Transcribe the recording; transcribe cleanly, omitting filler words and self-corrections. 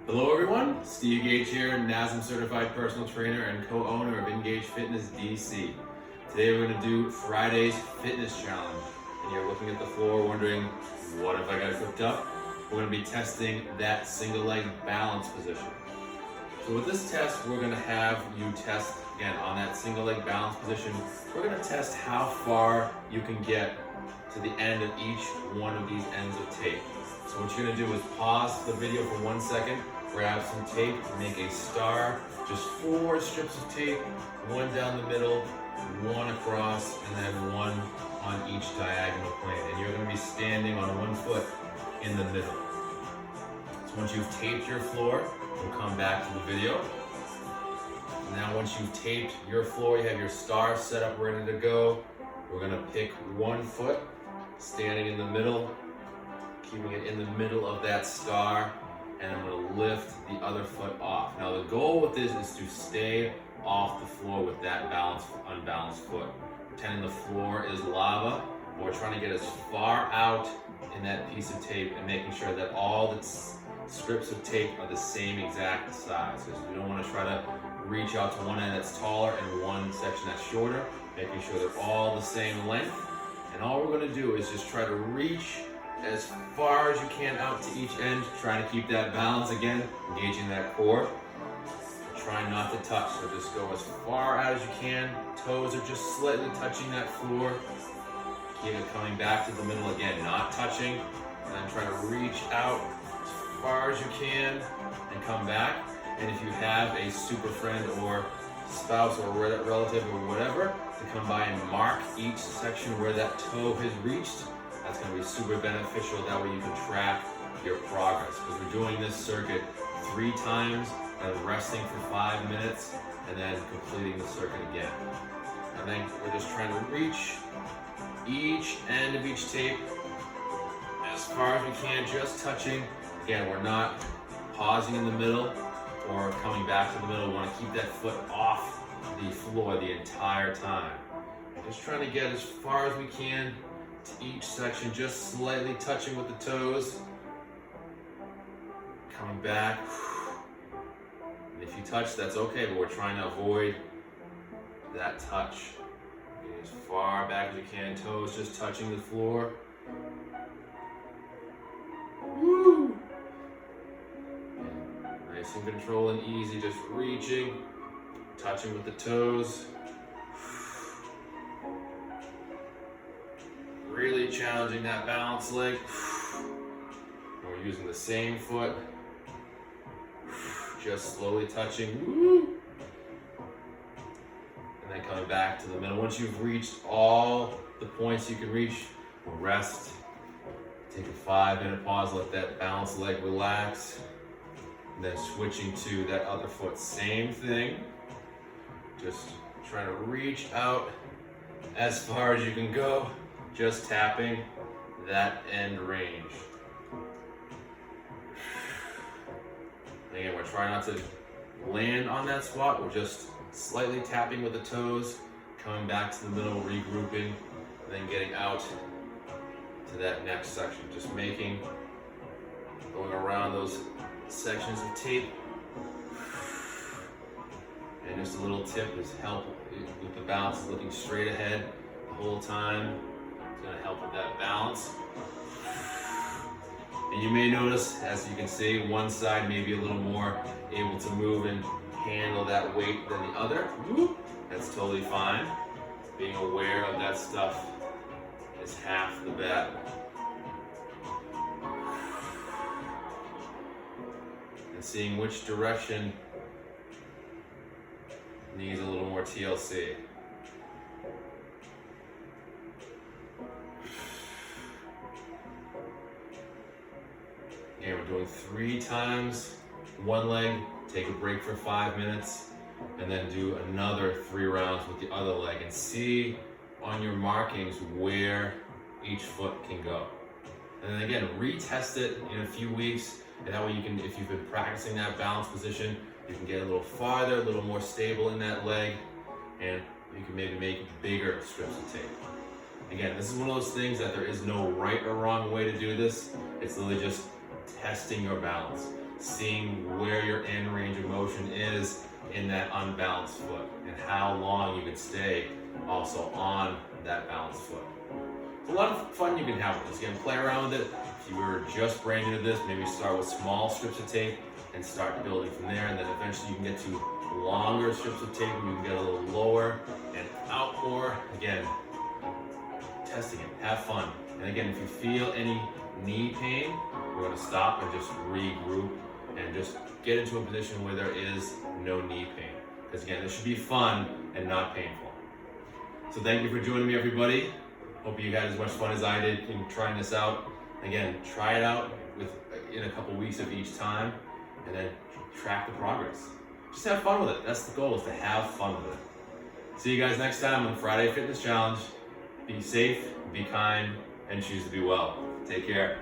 Hello everyone, Steve Gage here, NASM certified personal trainer and co-owner of Engage Fitness DC. Today we're going to do Friday's fitness challenge. And you're looking at the floor wondering, what if I got it cooked up? We're going to be testing that single leg balance position. So with this test, we're going to have you test, again, on that single leg balance position. We're going to test how far you can get to the end of each one of these ends of tape. So what you're going to do is pause the video for 1 second, grab some tape, make a star, just 4 strips of tape, 1 down the middle, 1 across, and then 1 on each diagonal plane. And you're going to be standing on 1 foot in the middle. So once you've taped your floor, we'll come back to the video. Now once you've taped your floor, you have your star set up ready to go. We're going to pick 1 foot, standing in the middle, keeping it in the middle of that star, and I'm going to lift the other foot off. Now the goal with this is to stay off the floor with that unbalanced foot. Pretending the floor is lava, but we're trying to get as far out in that piece of tape and making sure that all the strips of tape are the same exact size. Because we don't want to try to reach out to one end that's taller and one section that's shorter, making sure they're all the same length. And all we're going to do is just try to reach as far as you can out to each end, trying to keep that balance again, engaging that core. Try not to touch, so just go as far out as you can. Toes are just slightly touching that floor. Keep it coming back to the middle again, not touching. And then try to reach out as far as you can and come back. And if you have a super friend or spouse or relative or whatever to come by and mark each section where that toe has reached, that's going to be super beneficial. That way you can track your progress. Because we're doing this circuit 3 times and resting for 5 minutes and then completing the circuit again. And then we're just trying to reach each end of each tape as far as we can, just touching. Again, we're not pausing in the middle or coming back to the middle. We want to keep that foot off the floor the entire time. Just trying to get as far as we can to each section, just slightly touching with the toes. Coming back. And if you touch, that's okay, but we're trying to avoid that touch. Getting as far back as you can, toes just touching the floor. Woo! And nice and control and easy, just reaching, touching with the toes. Really challenging that balance leg. And we're using the same foot, just slowly touching. And then coming back to the middle. Once you've reached all the points you can reach, we'll rest. Take a 5-minute pause, let that balance leg relax. And then switching to that other foot, same thing. Just trying to reach out as far as you can go. Just tapping that end range. And again, we're trying not to land on that spot. We're just slightly tapping with the toes, coming back to the middle, regrouping, and then getting out to that next section. Just going around those sections of tape. And just a little tip is help with the balance, looking straight ahead the whole time. Going to help with that balance. And you may notice, as you can see, one side may be a little more able to move and handle that weight than the other. That's totally fine. Being aware of that stuff is half the battle. And seeing which direction needs a little more TLC. Again, we're doing 3 times, 1 leg, take a break for 5 minutes, and then do another 3 rounds with the other leg, and see on your markings where each foot can go. And then again, retest it in a few weeks, and that way you can, if you've been practicing that balance position, you can get a little farther, a little more stable in that leg, and you can maybe make bigger strips of tape. Again, this is one of those things that there is no right or wrong way to do this. It's literally just testing your balance. seeing where your end range of motion is in that unbalanced foot and how long you can stay also on that balanced foot. It's a lot of fun you can have with this. You can play around with it. If you were just brand new to this, maybe start with small strips of tape and start building from there, and then eventually you can get to longer strips of tape and you can get a little lower and out more. Again, testing it, have fun. And again, if you feel any knee pain, we're going to stop and just regroup and just get into a position where there is no knee pain. Because again, this should be fun and not painful. So thank you for joining me, everybody. Hope you had as much fun as I did in trying this out. Again, try it out in a couple weeks of each time, and then track the progress. Just have fun with it. That's the goal, is to have fun with it. See you guys next time on Friday Fitness Challenge. Be safe, be kind, and choose to be well. Take care.